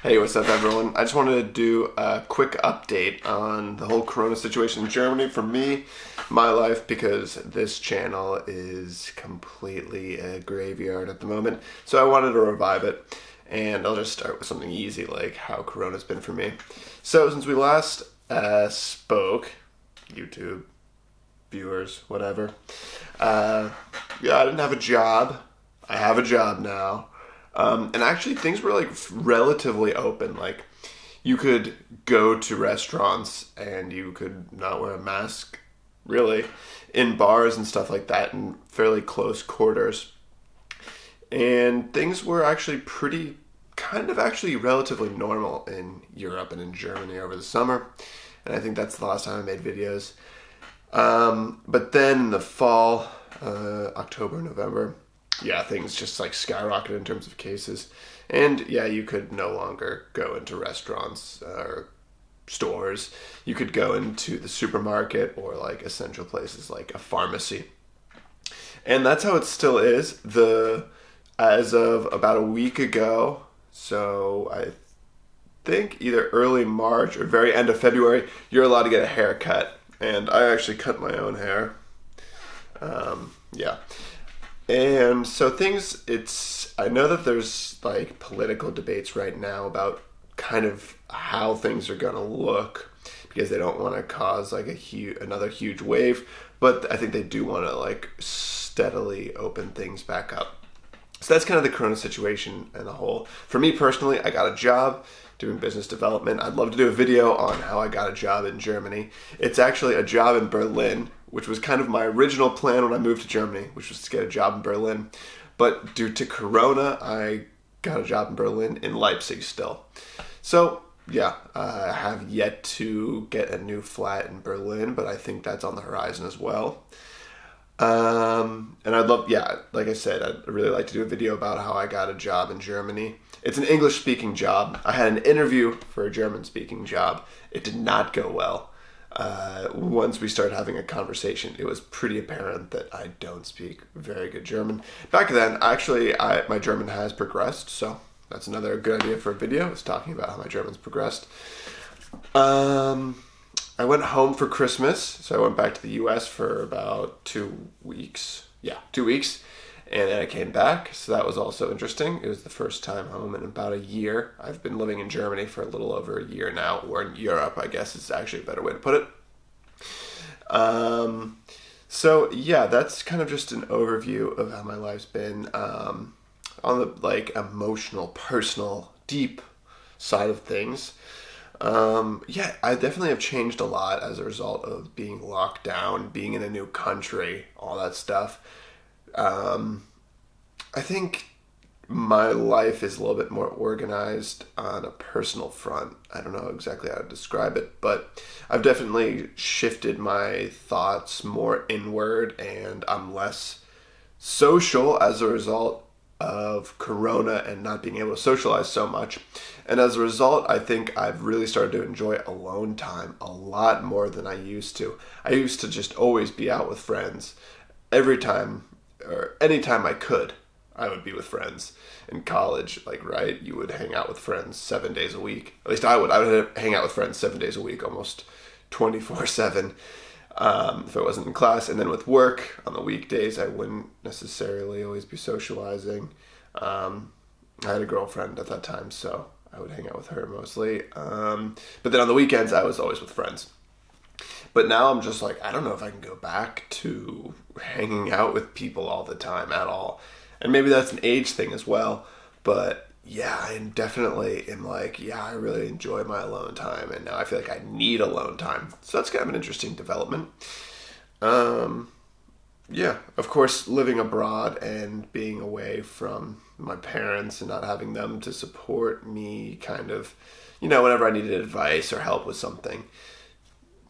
Hey, what's up, everyone? I just wanted to do a quick update on the whole Corona situation in Germany for me, my life, because this channel is completely a graveyard at the moment. So I wanted to revive it, and I'll just start with something easy like how Corona's been for me. So since we last spoke, YouTube viewers, whatever, yeah, I didn't have a job. I have a job now. And actually, things were like relatively open. Like, you could go to restaurants and you could not wear a mask, really, in bars and stuff like that in fairly close quarters. And things were actually actually relatively normal in Europe and in Germany over the summer. And I think that's the last time I made videos. But then in the fall, October, November, yeah, things just like skyrocketed in terms of cases. And yeah, you could no longer go into restaurants or stores. You could go into the supermarket or like essential places like a pharmacy. And that's how it still is. As of about a week ago, so I think either early March or very end of February, you're allowed to get a haircut. And I actually cut my own hair. Yeah. And so I know that there's like political debates right now about kind of how things are going to look because they don't want to cause like another huge wave, but I think they do want to like steadily open things back up. So that's kind of the Corona situation in a whole. For me personally, I got a job doing business development. I'd love to do a video on how I got a job in Germany. It's actually a job in Berlin, which was kind of my original plan when I moved to Germany, which was to get a job in Berlin. But due to Corona, I got a job in Berlin in Leipzig still. So yeah, I have yet to get a new flat in Berlin, but I think that's on the horizon as well. And like I said, I'd really like to do a video about how I got a job in Germany. It's an English-speaking job. I had an interview for a German-speaking job. It did not go well. Once we started having a conversation, it was pretty apparent that I don't speak very good German. Back then, actually, my German has progressed, so that's another good idea for a video, is talking about how my German's progressed. I went home for Christmas, so I went back to the U.S. for about 2 weeks. Yeah, 2 weeks. And then I came back, so that was also interesting. It was the first time home in about a year. I've been living in Germany for a little over a year now, or in Europe, I guess is actually a better way to put it. So yeah, that's kind of just an overview of how my life's been. On the like emotional, personal, deep side of things. Yeah, I definitely have changed a lot as a result of being locked down, being in a new country, all that stuff. I think my life is a little bit more organized on a personal front. I don't know exactly how to describe it, but I've definitely shifted my thoughts more inward, and I'm less social as a result of Corona and not being able to socialize so much. And as a result, I think I've really started to enjoy alone time a lot more than I used to. I used to just always be out with friends every time or anytime I could. I would be with friends in college, like, right? You would hang out with friends 7 days a week. At least I would. I would hang out with friends 7 days a week, almost 24/7. If I wasn't in class. And then with work on the weekdays, I wouldn't necessarily always be socializing. I had a girlfriend at that time, so I would hang out with her mostly. But then on the weekends, I was always with friends. But now I'm just like, I don't know if I can go back to hanging out with people all the time at all. And maybe that's an age thing as well. But yeah, I definitely am like, yeah, I really enjoy my alone time. And now I feel like I need alone time. So that's kind of an interesting development. Yeah, of course, living abroad and being away from my parents and not having them to support me kind of, whenever I needed advice or help with something,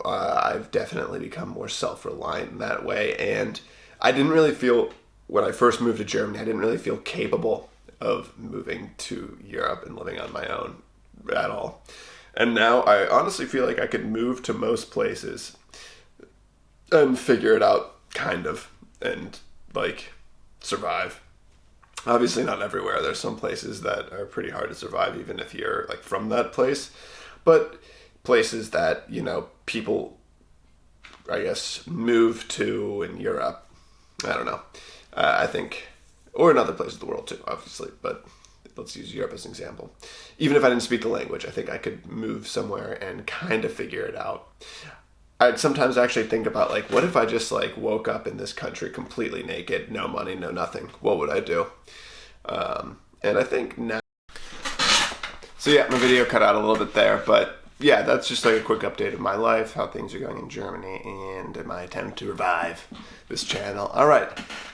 I've definitely become more self-reliant in that way. And I didn't really feel, when I first moved to Germany, I didn't really feel capable of moving to Europe and living on my own at all. And now I honestly feel like I could move to most places and figure it out, kind of, and like survive. Obviously not everywhere. There's some places that are pretty hard to survive even if you're like from that place. But places that, you know, people, I guess, move to in Europe. I don't know. I think, or in other places of the world too, obviously, but let's use Europe as an example. Even if I didn't speak the language, I think I could move somewhere and kind of figure it out. I'd sometimes actually think about, like, what if I just, like, woke up in this country completely naked, no money, no nothing? What would I do? And I think now... So yeah, my video cut out a little bit there, but yeah, that's just like a quick update of my life, how things are going in Germany, and my attempt to revive this channel. All right,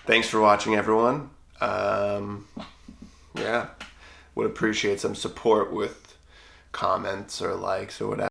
thanks for watching, everyone. Yeah, would appreciate some support with comments or likes or whatever.